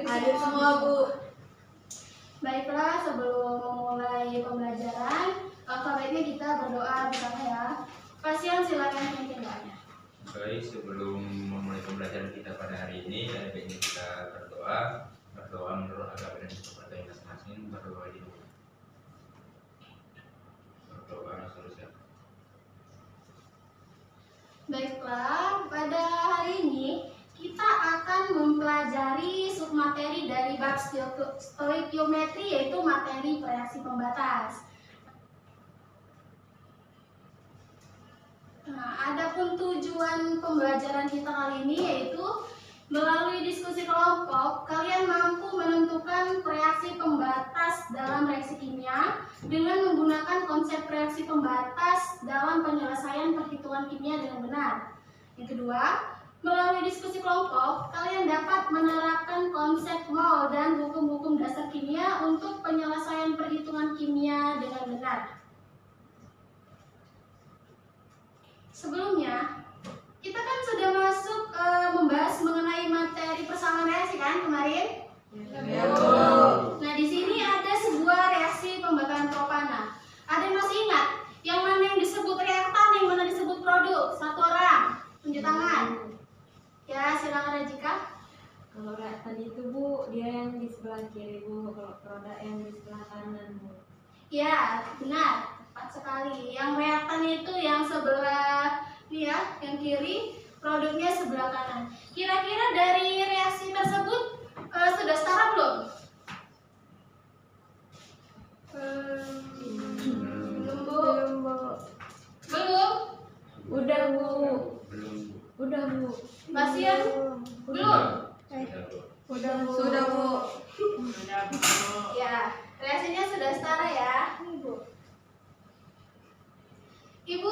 Hadir semua, Bu. Baiklah, sebelum memulai pembelajaran, baiknya kita berdoa bersama ya. Pasien silakan pimpin doanya. Baik, sebelum memulai pembelajaran kita pada hari ini, baiknya kita berdoa menurut agama dan kepercayaan masing-masing, berdoa di rumah. Berdoa seterusnya. Baiklah, pada hari ini kita akan mempelajari submateri dari bab stoikiometri, yaitu materi reaksi pembatas. Nah, adapun tujuan pembelajaran kita kali ini yaitu melalui diskusi kelompok, kalian mampu menentukan reaksi pembatas dalam reaksi kimia dengan menggunakan konsep reaksi pembatas dalam penyelesaian perhitungan kimia dengan benar. Yang kedua, melalui diskusi kelompok, kalian dapat menerapkan konsep mol dan hukum-hukum dasar kimia untuk penyelesaian perhitungan kimia dengan benar. Sebelumnya, kita kan sudah masuk membahas mengenai materi persamaan reaksi kan kemarin? Ya, Bu. Nah, di sini ada sebuah reaksi pembakaran propana. Ada yang masih ingat? Yang mana yang disebut reaktan, yang mana disebut produk? Satu orang, tunjuk tangan. Ya, silakan Rajika. Kalau reaktan itu, Bu, dia yang di sebelah kiri, Bu. Kalau produk yang di sebelah kanan, Bu. Ya, benar. Tepat sekali. Yang reaktan itu yang sebelah ini ya, yang kiri, produknya sebelah kanan. Kira-kira dari reaksi tersebut sudah setara belum? Belum, Bu. Belum? Udah, Bu. Belum, Bu. Udah, Bu. Pasien? Belum? Sudah, Bu. Sudah, Bu. Sudah, Bu. Ya, reaksinya sudah setara ya. Ibu,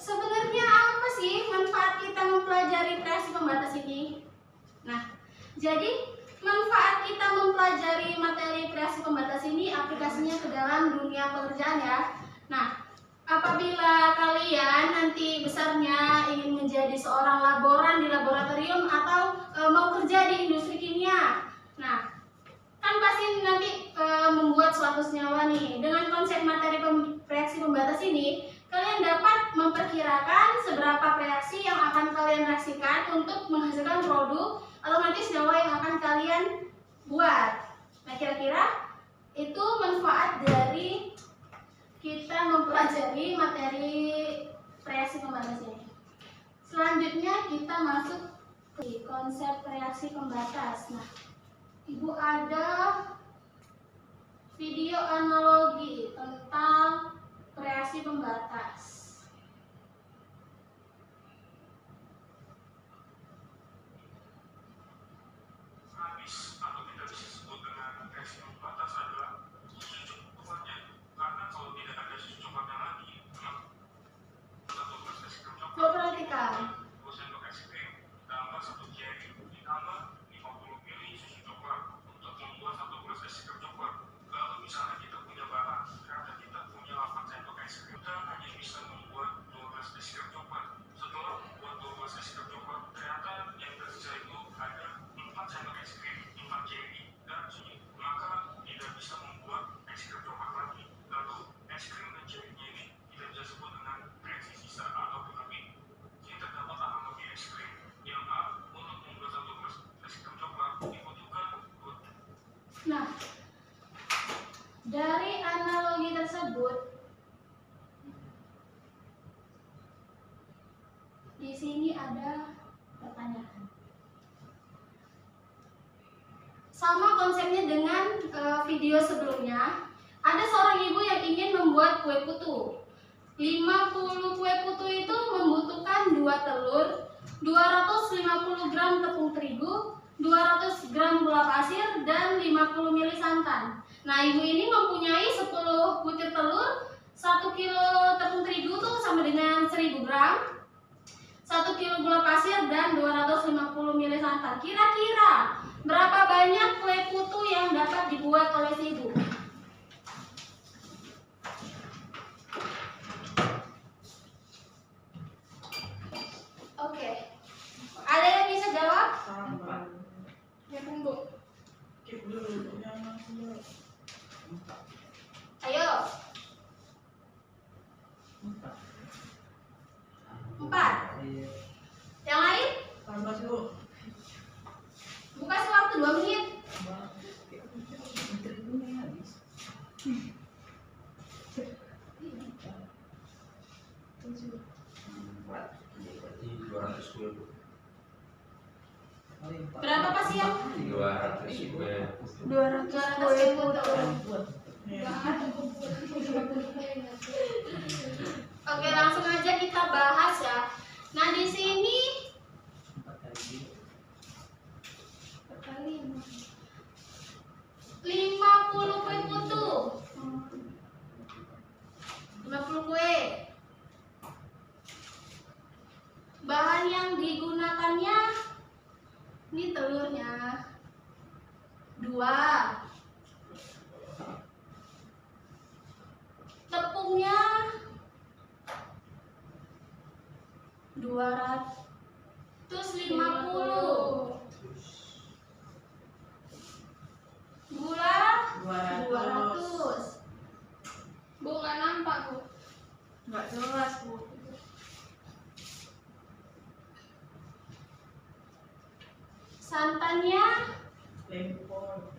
sebenarnya apa sih manfaat kita mempelajari reaksi pembatas ini? Nah, jadi manfaat kita mempelajari materi reaksi pembatas ini aplikasinya ke dalam dunia pekerjaan ya. Nah, apabila kalian nanti besarnya ingin menjadi seorang laboran di laboratorium atau mau kerja di industri kimia, nah kan pasti nanti membuat suatu senyawa nih. Dengan konsep materi reaksi pembatas ini, kalian dapat memperkirakan seberapa reaksi yang akan kalian reaksikan untuk menghasilkan produk atau nanti senyawa yang akan kalian buat. Nah, kira-kira itu manfaat dari kita mempelajari materi reaksi pembatas ini. Selanjutnya kita masuk ke konsep reaksi pembatas. Nah, Ibu ada video analogi tentang reaksi pembatas. Habis atau tidak bisa disebut dengan reaksi pembatas adalah susu coklatnya, karena kalau tidak ada susu coklatnya lagi, satu gelas es krim coklat, Coba perhatikan. 2 sendok es krim tambah 1 cherry ditambah 50 ml susu coklat untuk membuat 1 gelas es krim coklat. Kalau misalnya kita punya barang, karena kita punya 8 sendok es krim, kita hanya bisa membuat 2 gelas es krim coklat. Setelah membuat 2 gelas es krim coklat, ternyata yang tersisa itu ada 4 sendok es krim, 4 cherry, dan susu. Maka tidak bisa membuat es krim coklat lagi. Lalu es krim dan cherry-nya ini tidak bisa disebut dengan reaksi sisa atau pengapit. Ini terdapat analogi es krim yang A untuk membuat 1 gelas es krim coklat dibutuhkan 2. Nah, dari analogi tersebut, di sini ada pertanyaan. Sama konsepnya dengan video sebelumnya. Ada seorang ibu yang ingin membuat kue putu. 50 kue putu itu membutuhkan 2 telur, 250 gram tepung terigu, 200 gram gula pasir, dan 50 ml santan. Nah, ibu ini mempunyai 10 butir telur, 1 kilo tepung terigu tuh sama dengan 1000 gram, 1 kilo gula pasir, dan 250 ml santan. Kira-kira berapa banyak kue putu yang dapat dibuat oleh si ibu? Oke. Ada yang bisa jawab? Sama. Ya, tunggu. Ayo. 4. Yang lain? Buka waktu 2 menit. Berarti 210. Berapa pasien? 210. 220. Oke, langsung aja kita bahas ya. Nah, di sini 50 kue putu. 50 kue. Bahan yang digunakannya ini telurnya 2. Tepungnya 250. Gula 200. Bu, nggak nampak, Bu. Nggak jelas, Bu. Santannya Tempor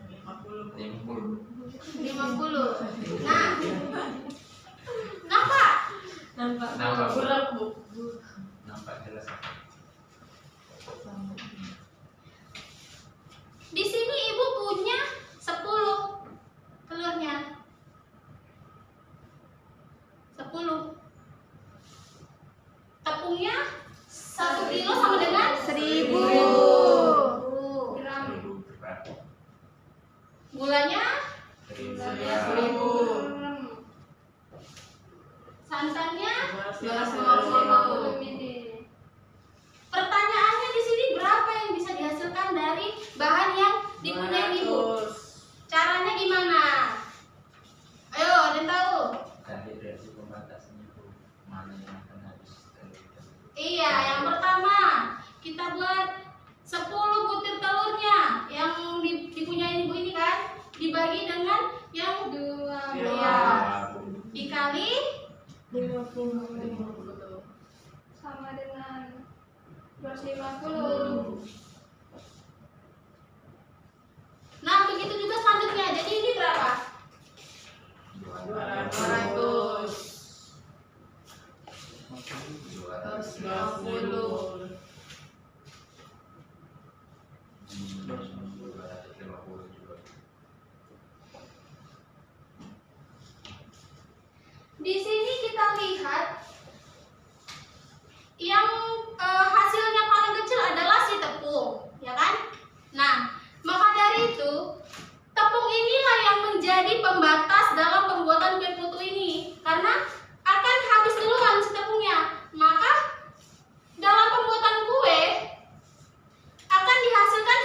50. 50. Nah, nampak? Nampak, Bu. Kurang, Bu. Nampak jelas. Di sini Ibu punya 10 telurnya. 10. Tepungnya 1 kilo sama dengan 1000 gram. 1000 gram. Gulanya 1000. santannya 250 ml. Pertanyaannya di sini berapa yang bisa dihasilkan dari bahan yang dipunyai Ibu? Caranya gimana? Ayo, ada yang tahu? Tadi reaksi pembatasnya itu mana yang akan habis telurnya. Iya, yang pertama kita buat 10 butir telurnya yang dipunyai Ibu ini kan, dibagi dengan yang 12 dikali 50 sama dengan 250. Nah, begitu juga selanjutnya. Jadi ini berapa? 200. 250. 250 juga. Di sini kita lihat yang hasilnya paling kecil adalah si tepung, ya kan? Nah, maka dari itu tepung inilah yang menjadi pembatas dalam pembuatan kue putu ini, karena akan habis duluan si tepungnya. Maka dalam pembuatan kue akan dihasilkan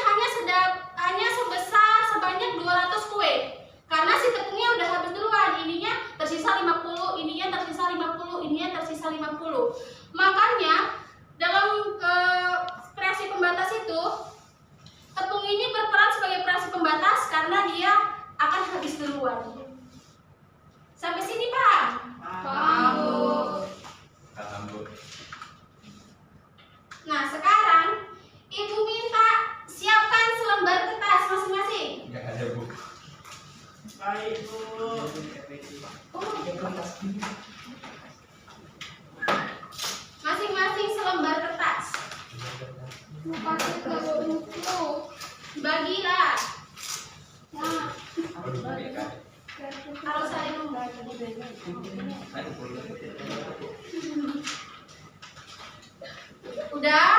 hanya sebesar sebanyak 200 kue, karena si tepungnya udah habis duluan. Ininya tersisa 50, ininya tersisa 50, ininya tersisa 50. Makanya dalam reaksi pembatas itu tepung ini berperan sebagai reaksi pembatas karena dia akan habis duluan. Sampai sini, Pak? Paham, Bu. Paham, Bu. Nah, sekarang Ibu minta siapkan selembar kertas masing-masing. Enggak ada, Bu. Baik, Bu. Masing-masing selembar kertas. Bagilah. Nah, Aduh, kan. harus ada yang Udah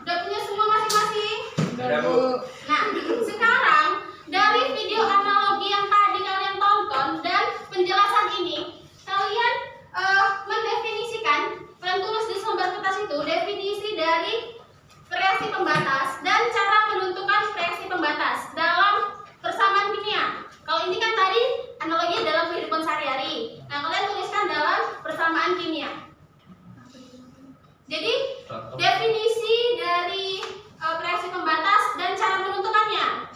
punya semua masing-masing. Udah, Bu. Nah, sekarang dari video analogi yang tadi kalian tonton dan penjelasan ini, kalian mendefinisikan, kalian tulis di selembar kertas itu definisi dari reaksi pembatas dan cara menentukan reaksi pembatas dalam persamaan kimia. Kalau ini kan tadi analoginya dalam kehidupan sehari-hari. Nah, kalian tuliskan dalam persamaan kimia. Jadi definisi dari reaksi pembatas dan cara menentukannya.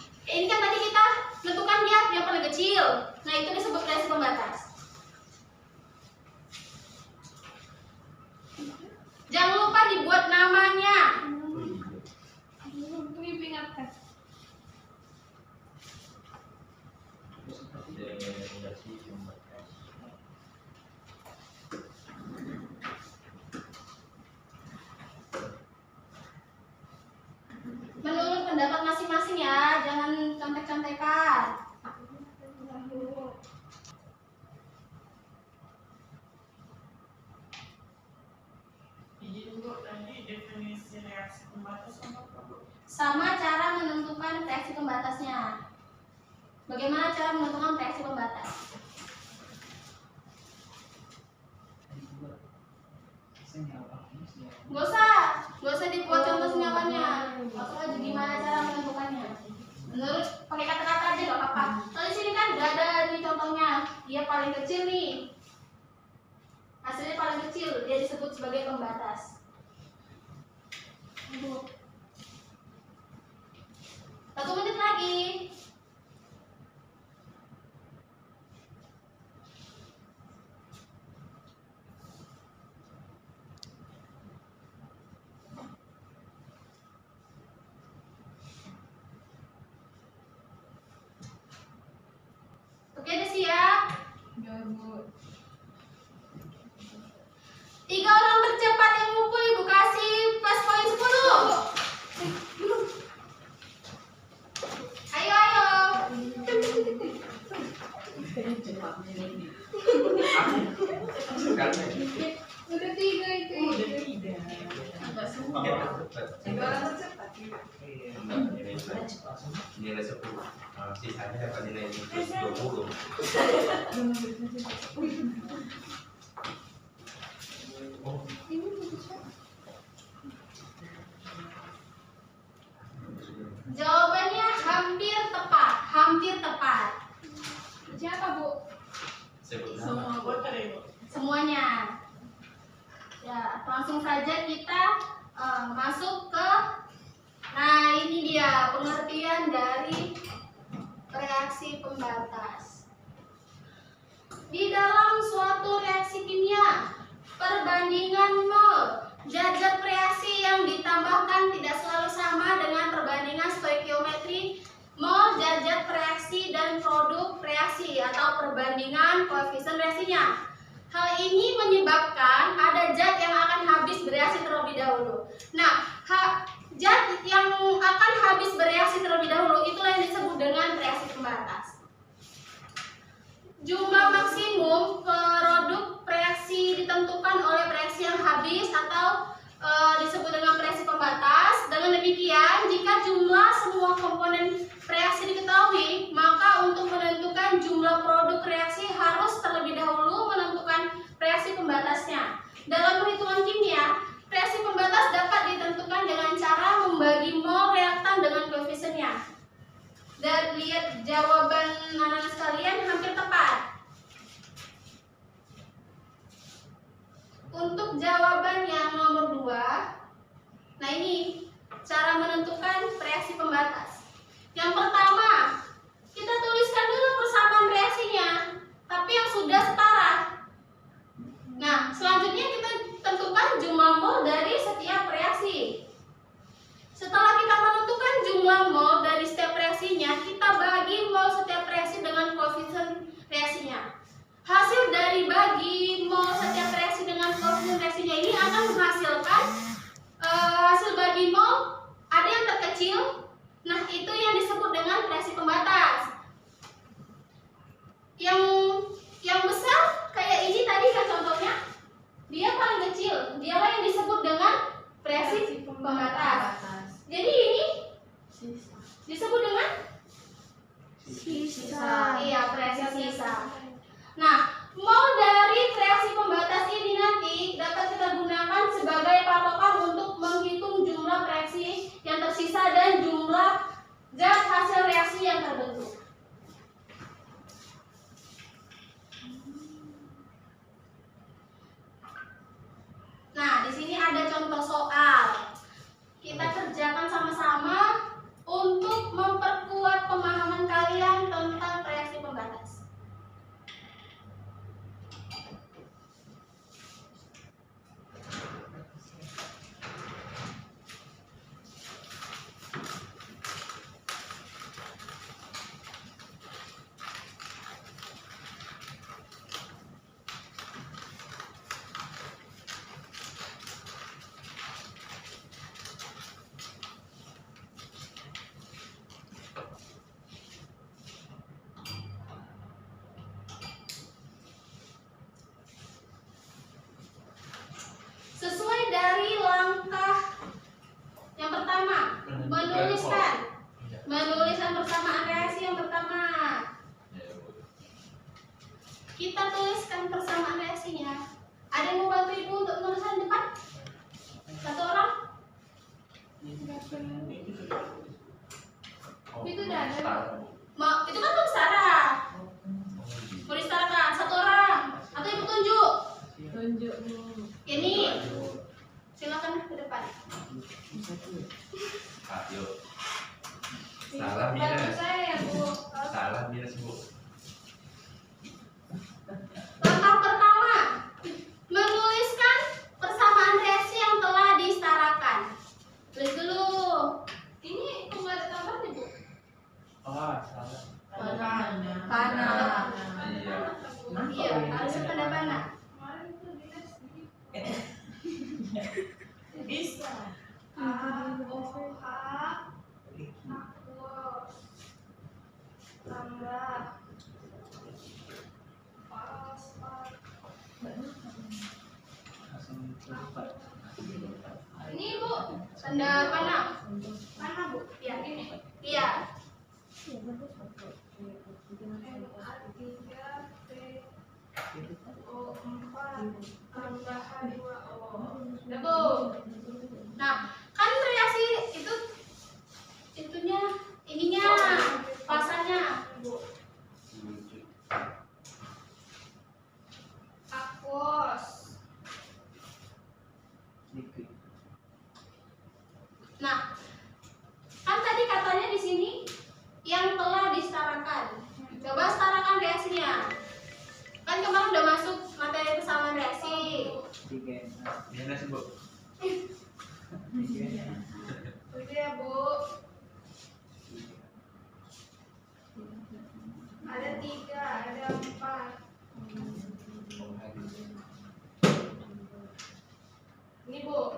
reaksi pembatas. Menurut pendapat masing-masing ya, jangan contek-contekan. Izin Bu, tadi definisi reaksi pembatas sama apa Bu? Sama cara menentukan reaksi pembatasnya. Bagaimana cara menentukan reaksi pembatas? Gak usah dibuat contoh senyawannya. Langsung aja gimana cara menentukannya. Menurut pakai kata-kata aja gak apa-apa. Kalau di sini kan gak ada di contohnya. Dia paling kecil nih. Hasilnya paling kecil, dia disebut sebagai pembatas. 1 menit lagi. Oke, udah siap? Ya Bu. 3 orang tercepat yang ngumpul Ibu kasih plus poin 10. Ayo, ayo. Sekarang Udah 3 itu. Agak semua. nilai 10. Sisanya dapat nilai plus 20. Oh, Jawabannya hampir tepat, hampir tepat. Siapa Bu? sebut nama. Semua voter ya Bu. Semuanya. Ya, langsung saja kita masuk ke. Nah, ini dia pengertian dari reaksi pembatas. Di dalam suatu reaksi kimia, perbandingan mol zat-zat reaksi yang ditambahkan tidak selalu sama dengan perbandingan stoikiometri mol zat-zat reaksi dan produk reaksi atau perbandingan koefisien reaksinya. Hal ini menyebabkan ada zat yang akan habis bereaksi terlebih dahulu. Nah, zat yang akan habis bereaksi terlebih dahulu itulah yang disebut dengan reaksi pembatas. Jumlah maksimum produk reaksi ditentukan oleh reaksi yang habis atau disebut dengan reaksi pembatas. Dengan demikian, jika jumlah semua komponen reaksi diketahui, maka untuk menentukan jumlah produk reaksi harus terlebih dahulu menentukan reaksi pembatasnya. Dalam perhitungan kimia, reaksi pembatas dapat ditentukan dengan cara membagi mol reaktan dengan koefisiennya. Dan lihat jawaban anak-anak sekalian hampir tepat. Untuk jawaban yang nomor 2, nah ini cara menentukan reaksi pembatas. Yang pertama, kita tuliskan dulu persamaan reaksinya, tapi yang sudah setara. Nah, selanjutnya kita tentukan jumlah mol dari setiap reaksi. Setelah kita menentukan jumlah mol dari setiap reaksinya, kita bagi mol setiap reaksi dengan koefisien reaksinya. Hasil dari bagi mol setiap reaksi dengan koefisien reaksinya ini akan menghasilkan hasil bagi mol ada yang terkecil. Nah, kita tuliskan persamaan reaksinya. Ada yang mau bantu ibu untuk penulisan depan? Satu orang? Itu udah ada. Itu kan belum setara. Mau disetarakan satu orang atau ibu tunjuk? Tunjuk nih. Ini. Silakan ke depan. Ayo. Salah Bantu minus. saya ya Bu. Salah minus Bu. Langkah pertama, menuliskan persamaan reaksi yang telah disetarakan. Tulis dulu. Ini kok nggak ada tambah nih Bu? Oh, salah. Panah. Iya. Iya, harusnya pada panah. Bisa. Ini Bu, tanda panah. Panah Bu. Iya, ini. Iya. Udah Bu. Nah, kan reaksi itu ininya pasanya Bu. Aquos. Nah, kan tadi katanya di sini yang telah disetarakan. Coba setarakan reaksinya. Kan kemarin udah masuk materi persamaan reaksi. Minus Bu. Udah ya Bu. Ada 3, ada 4. Ini Bu.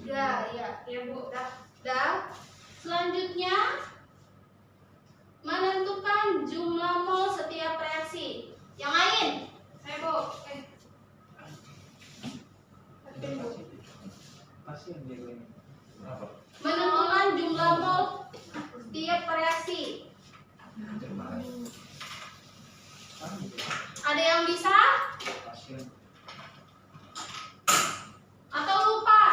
Ya Bu. Dah. Selanjutnya menentukan jumlah mol setiap reaksi. Yang lain, saya Bu. Apa? Menentukan jumlah mol setiap reaksi. Ada yang bisa? Atau lupa?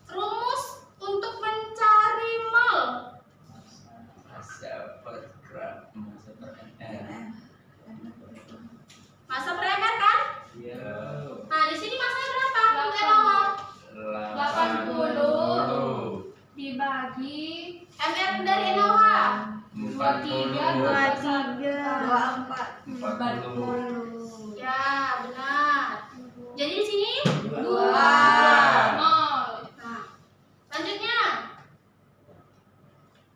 Rumus untuk mencari mol. Masa per MR kan? Nah, di sini masanya berapa? Untuk NaOH. 80 dibagi MR dari NaOH. 40. Ya, benar. Jadi di sini 2 2. mol. Nah, selanjutnya.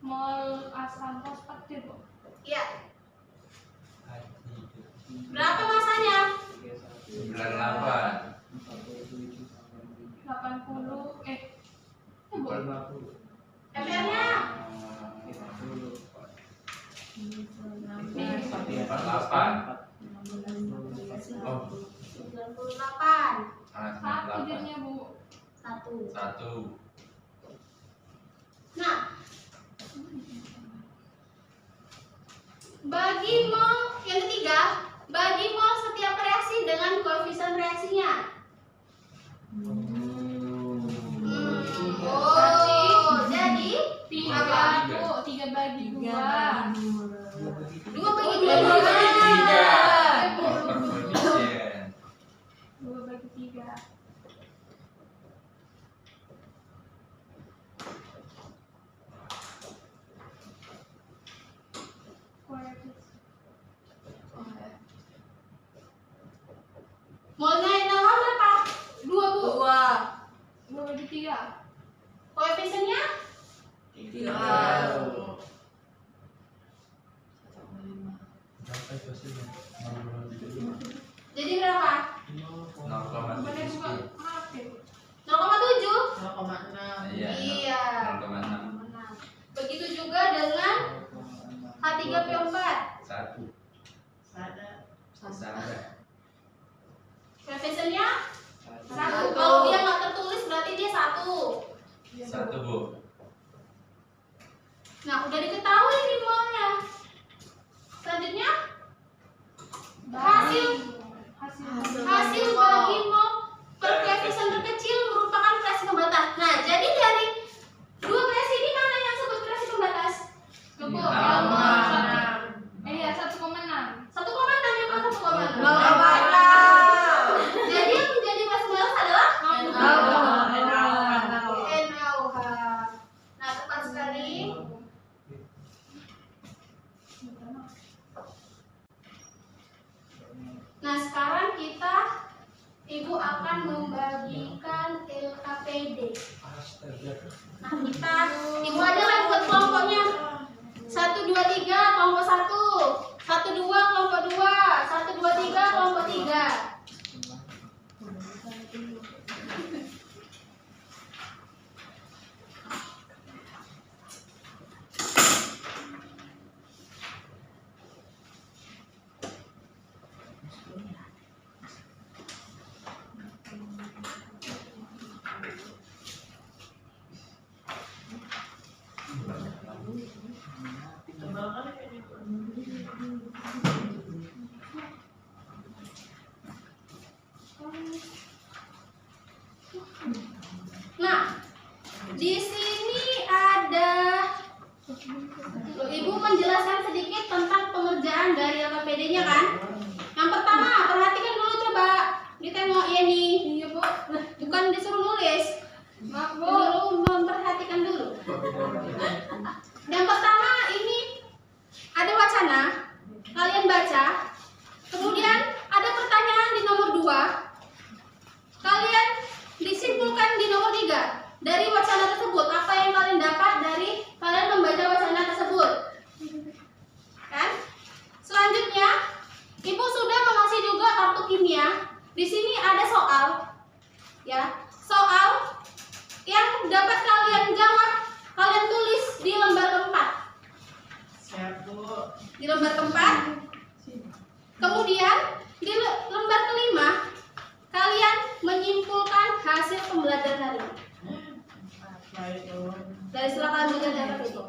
Mol asam fosfat ya, Bu? Ya. Berapa masanya? 98. 80 ya, Bu? MR-nya 48. Oh, 98. Satu jadinya, Bu. 1. 1. Nah, bagi mol yang ketiga, bagi mol setiap reaksi dengan koefisien reaksinya. Oh, jadi 3, Bu. 3 bagi 2. 2 bagi 2 3. bagi 3. Koefisien. 2 bagi 3. Molnya NaOH berapa? 2 Bu. 2 bagi 3. Koefisiennya 3. jadi berapa? 0,7. 0,7. 0,6. Iya. 0,6. Begitu juga dengan H3PO4. 1. Sadar. Koefisiennya 1. Kalau dia nggak tertulis berarti dia 1. 1 Bu. Nah, udah diketahui nih molnya. Selanjutnya hasil bagi mol per koefisien terkecil merupakan kreasi pembatas. Nah, jadi dari dua kreasi ini mana yang sebut kreasi pembatas? Coba. Iya, 1,6. 1,6 ya, Pak, 1,6. Jadi yang menjadi bas pembatas adalah NaOH. Nah, tepat sekali. Nah, sekarang Ibu akan membagikan LKPD. Nah, Ibu aja lah buat kelompoknya. 1, 2, 3 kelompok 1, 1, 2 kelompok 2, 1, 2, 3 kelompok 3. Nah, di sini ada Ibu menjelaskan sedikit tentang pengerjaan dari LKPD-nya kan? Yang pertama, perhatikan dulu coba. Ditengok ya nih. Iya, Bu. Bukan disuruh nulis. Maaf, Bu. Disuruh memperhatikan dulu. Yang pertama ini ada wacana. Kalian baca. Kemudian ada pertanyaan di nomor 2. Kalian disimpulkan di nomor 3. Dari wacana tersebut, apa yang kalian dapat dari kalian membaca wacana tersebut? Kan? Selanjutnya, Ibu sudah mengasih juga kartu kimia. Di sini ada soal. Ya, soal yang dapat kalian jawab, kalian tulis di lembar keempat. Di lembar keempat. Kemudian di lembar kelima, kalian menyimpulkan hasil pembelajaran hari ini. Dari setelah kalian belajar apa itu?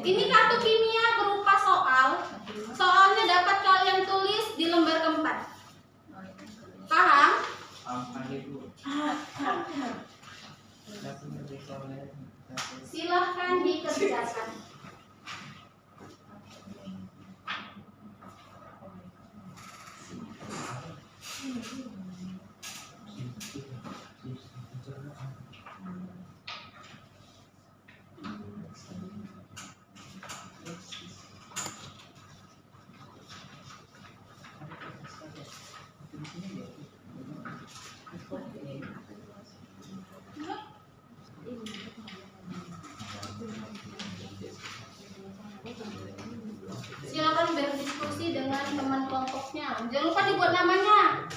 Ini kartu kimia berupa soal. Soalnya dapat kalian tulis di lembar keempat. Paham? Silahkan dikerjakan. Silakan berdiskusi dengan teman kelompoknya. Jangan lupa dibuat namanya.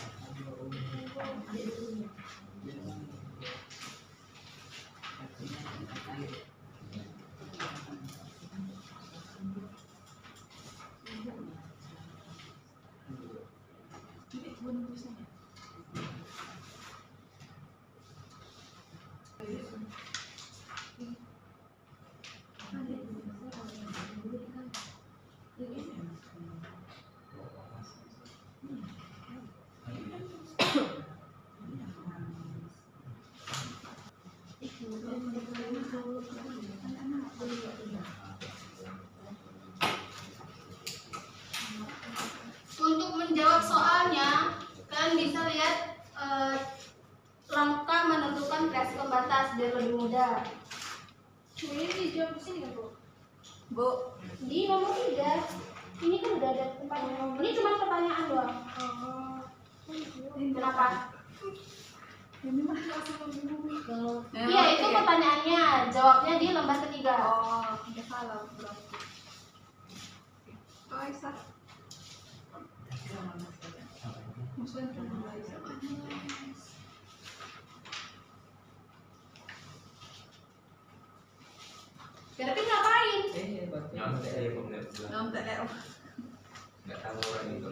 Untuk menjawab soalnya, kalian bisa lihat langkah menentukan kreasi pembatas biar lebih mudah. Ini dijawab di sini kan, Bu? Bu, di nomor 3 ini kan udah ada tempatnya. Ini cuma pertanyaan doang. Kenapa? Iya, itu pertanyaannya. Jawabnya di lembar ketiga. Oh, udah salah berarti. Oh, Aisyah. Berarti ngapain? Nyontek ya pemirsa. Nggak tahu orang itu.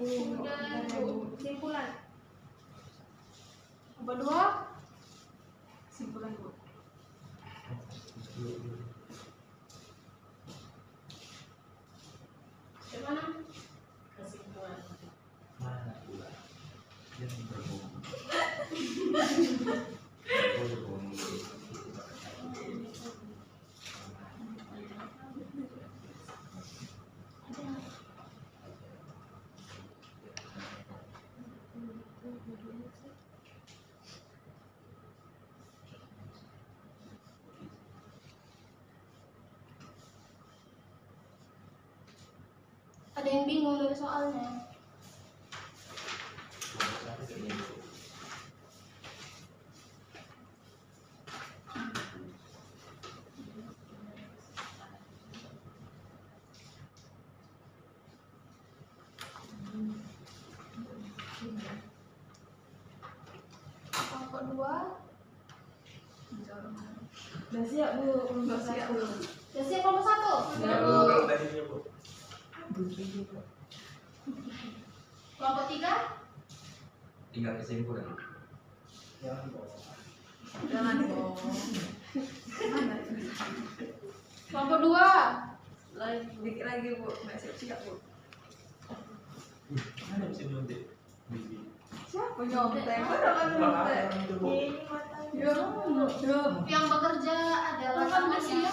Ini Udah, bentar ya, Bu. Bu. Kesimpulan. Nomor 2. Kesimpulan, Bu. Gimana? Kesimpulan. Mana pula? Yang berbohong. Berbohong. Ada yang bingung dari soalnya. Kelompok 2. Udah siap, Bu. Udah siap, Bu. Udah siap kelompok 1? Nah, Bu, kalau tadinya, Bu. Kelompok 3? Tinggal kesimpulan. Jangan bohong. Kelompok 2? Dikit lagi, Bu. Nggak siap-siap, Bu. Mana bisa nyontek? Siapa nyontek? Mana kan nyontek? Ini matanya. Yang bekerja adalah namanya.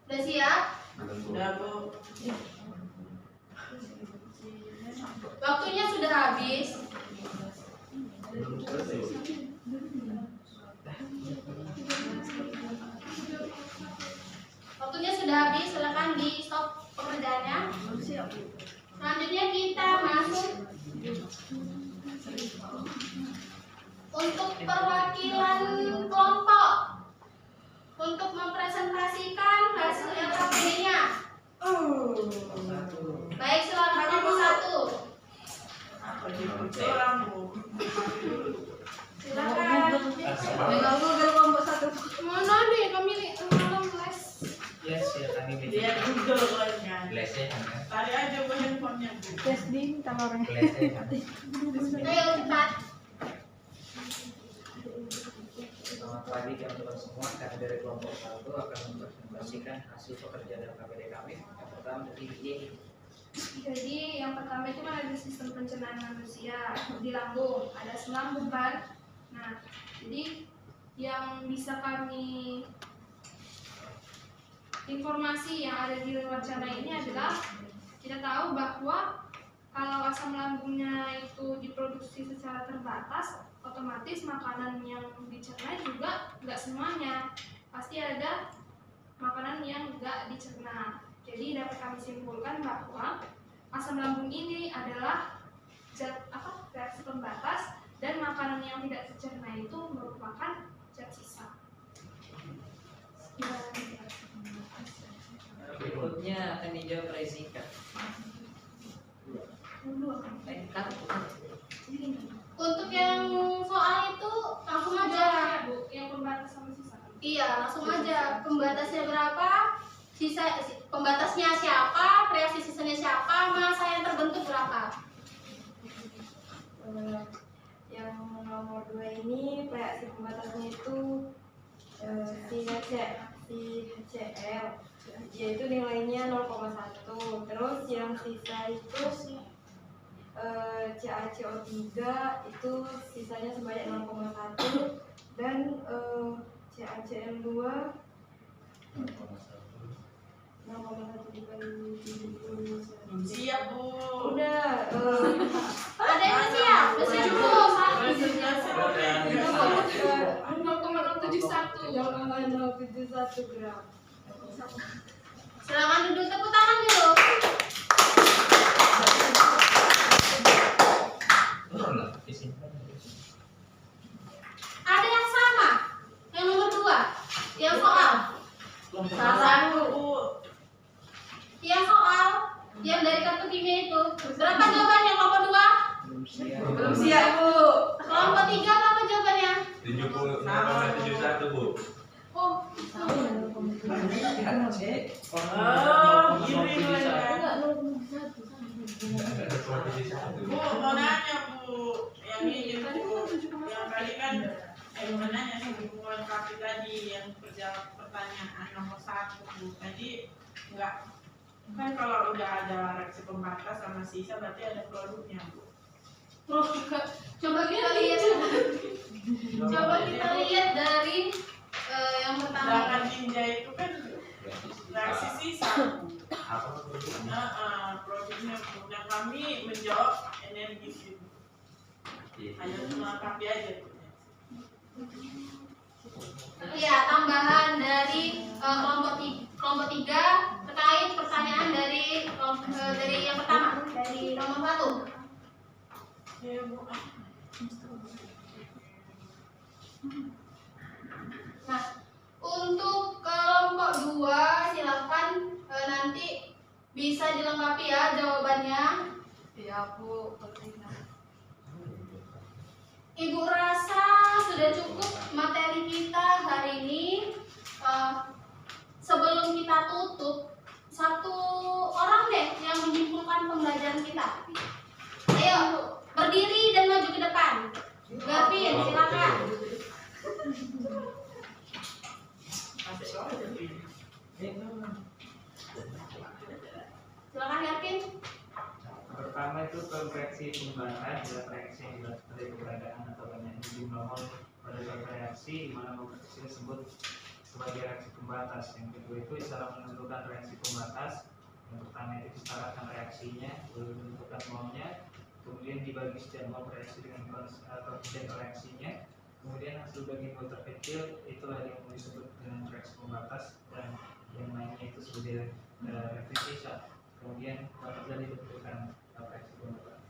Udah siap? Udah, Bu. Waktunya sudah habis. Belum selesai, Bu. Waktunya sudah habis, silakan di stop pekerjaannya. Selanjutnya kita masuk untuk perwakilan kelompok untuk mempresentasikan hasil LKPD-nya. Baik, silakan kelompok 1. Apa jadi orang, Bu? Silakan. Pegang Google kelompok 1. Mana nih kami malam les. Yes, ya kami Dia Google kan. Lesehan kan? Tadi aja Bu handphonenya, Bu. Tes di talornya. Lesehan. Ayo cepat. Selamat pagi teman-teman semua. Kami dari kelompok 1 akan mempresentasikan hasil pekerjaan LKPD kami. Yang pertama dari ini. Jadi yang pertama itu kan ada sistem pencernaan manusia di lambung, ada selambung kan. Nah, jadi yang bisa kami informasi yang ada di wacana ini adalah kita tahu bahwa kalau asam lambungnya itu diproduksi secara terbatas, otomatis makanan yang dicerna juga nggak semuanya, pasti ada makanan yang nggak dicerna. Jadi dapat kami simpulkan bahwa asam lambung ini adalah zat reaksi pembatas, dan makanan yang tidak tercerna itu merupakan zat sisa. Berikutnya akan dijawab oleh singkat. Untuk yang soal itu langsung aja. Bu, yang pembatas sama sisa. Iya, langsung aja. Pembatasnya berapa? Pembatasnya siapa? Reaksi sisanya siapa? Masa yang terbentuk berapa? Yang nomor 2 ini reaksi pembatasnya itu CHCl, yaitu nilainya 0,1. Terus yang sisa itu CaCO3 itu sisanya sebanyak 0,1, dan CaCl2 0,1 dikali 70. Siap, Bu. Udah, Ada yang siap? Masih cukup. Presentasi udah. 0,071. 0,071 gram. Silakan duduk, tepuk tangan dulu. Turun lah, kesimpulan. Ada yang sama? Yang nomor 2? Yang soal? Satu, Bu. Yang soal? Yang dari kartu kimia itu? Berapa jawabannya kelompok 2? Belum siap, Bu. Kelompok 3 berapa jawabannya? 70,71, Bu. Oh, Cek. Oh, gini nilainya. Enggak, 0,1. Ada kompetisi satu. Bu, mau nanya Bu, yang ini Bu, yang tadi kan mau nanya sebelum melengkapi tadi yang pertanyaan nomor 1 Bu. Tadi enggak, kan kalau udah ada reaksi pembatas sama sisa berarti ada produknya Bu. Coba kita lihat. Coba kita lihat dari yang pertama. Sedangkan tinja itu kan reaksi sisa Bu. Apa produknya? Produknya Bu. Dan kami menjawab energi sih Bu. Hanya untuk melengkapi aja Bu. Ya, tambahan dari kelompok 3 terkait pertanyaan dari yang pertama, dari nomor 1. Ya Bu. Nah, untuk kelompok 2 silakan nanti bisa dilengkapi ya jawabannya. Ya Bu, Ibu rasa sudah cukup materi kita hari ini. Sebelum kita tutup, satu orang deh yang menyimpulkan pembelajaran kita. Ayo, berdiri dan maju ke depan. Gavin, silakan. Masih soal aja Bu. Silakan Gavin. Pertama itu reaksi pembatas adalah reaksi yang dilakukan dari keberadaan atau banyaknya jumlah mol pada suatu reaksi di mana mol kecil disebut sebagai reaksi pembatas. Yang kedua itu cara menentukan reaksi pembatas. Yang pertama itu disetarakan reaksinya, lalu menentukan molnya, kemudian dibagi setiap mol reaksi dengan koefisien reaksinya. Kemudian hasil bagi mol terkecil itulah yang disebut dengan reaksi pembatas, dan yang lainnya itu sebagai reaksi sisa. Kemudian dapat jadi ditentukan reaksi pembatas.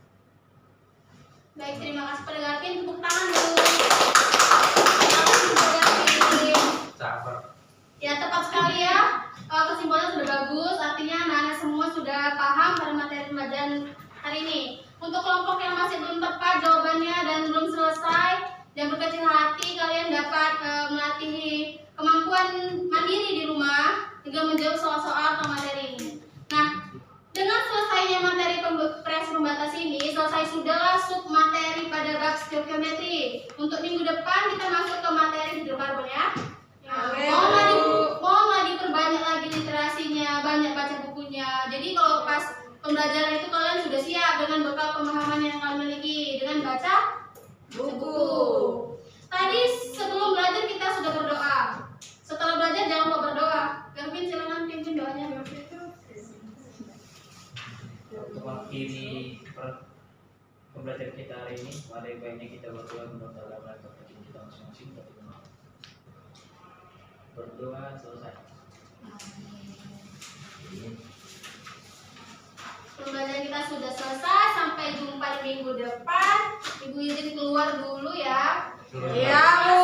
Baik, terima kasih pada Gavin. Tepuk tangan dulu. Terima kasih Gavin. Sabar. Ya, tepat sekali ya. Kesimpulannya sudah bagus. Artinya anak-anak semua sudah paham pada materi pembelajaran hari ini. Untuk kelompok yang masih belum tepat jawabannya dan belum selesai, jangan berkecil hati. Kalian dapat melatih kemampuan mandiri di rumah hingga menjawab soal-soal atau materi ini. Nah, dengan selesainya materi reaksi pembatas ini, selesai sudahlah sub materi pada bab stoikiometri. Untuk minggu depan kita masuk ke materi hidrokarbon ya. Mohonlah diperbanyak lagi literasinya, banyak baca bukunya. Jadi kalau pas pembelajaran itu kalian sudah siap dengan bekal pemahaman yang kalian miliki dengan baca buku. Tadi sebelum belajar kita sudah berdoa. Setelah belajar jangan lupa berdoa. Gavin, silakan pimpin doanya. Untuk mengakhiri pembelajaran kita hari ini, pada baiknya kita berdoa kepada Allah kepada kita masing-masing. Berdoa selesai. Pembelajaran kita sudah selesai. Sampai jumpa di minggu depan. Ibu izin keluar dulu ya. Iya Bu.